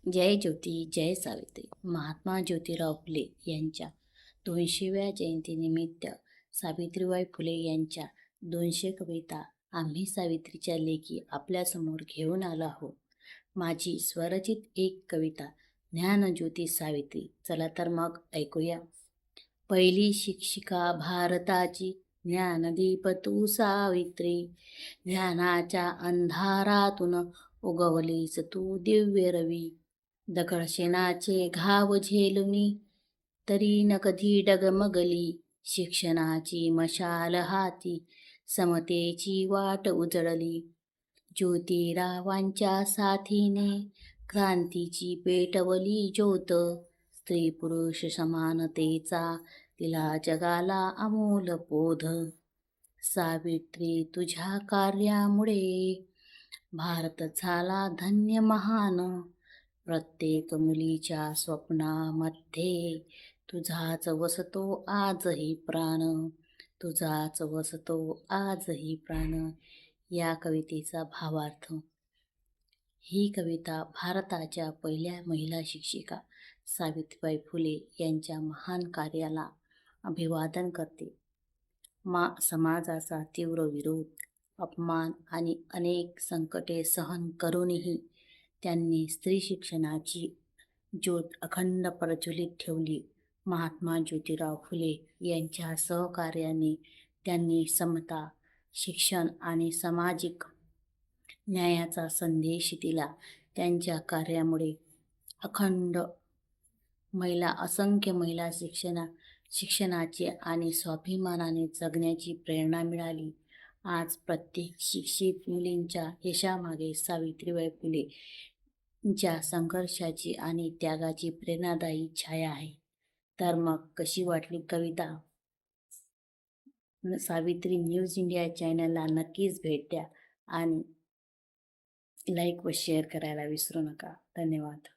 जय ज्योती जय सावित्री. महात्मा ज्योतिराव फुले यांच्या 200व्या जयंतीनिमित्त सावित्रीबाई फुले यांच्या 200 कविता आम्ही सावित्रीच्या लेखी आपल्यासमोर घेऊन आलो आहोत. माझी स्वरचित एक कविता ज्ञानज्योती सावित्री. चला तर मग ऐकूया. पहिली शिक्षिका भारताची, ज्ञानदीप तू सावित्री. ज्ञानाच्या अंधारातून उगवलीस तू दिव्य रवी. दगडशेणाचे घाव झेलुनी तरी न कधी डगमगली. शिक्षणाची मशाल हाती समतेची वाट उजळली. ज्योतिरावांच्या साथीने क्रांतीची पेटवली ज्योत. स्त्री पुरुष समानतेचा दिला जगाला अमोल बोध. सावित्री तुझ्या कार्यामुळे भारत झाला धन्य महान. प्रत्येक मुलीच्या स्वप्नामध्ये तुझाच वसतो आजही प्राण. तुझाच वसतो आजही प्राण. या कवितेचा भावार्थ. ही कविता भारताच्या पहिल्या महिला शिक्षिका सावित्रीबाई फुले यांच्या महान कार्याला अभिवादन करते. समाजाचा तीव्र विरोध, अपमान आणि अनेक संकटे सहन करूनही त्यांनी स्त्री शिक्षणाची ज्योत अखंड प्रज्वलित ठेवली. महात्मा ज्योतिराव फुले यांच्या सहकार्याने त्यांनी समता, शिक्षण आणि सामाजिक न्यायाचा संदेश दिला. त्यांच्या कार्यामुळे असंख्य महिला शिक्षणाची आणि स्वाभिमानाने जगण्याची प्रेरणा मिळाली. आज प्रत्येक शिक्षित मुलींच्या यशामागे सावित्रीबाई फुले च्या संघर्षाची आणि त्यागाची प्रेरणादायी छाया आहे. तर मग कशी वाटली कविता? सावित्री न्यूज इंडिया चॅनलला नक्कीच भेट द्या आणि लाईक व शेअर करायला विसरू नका. धन्यवाद.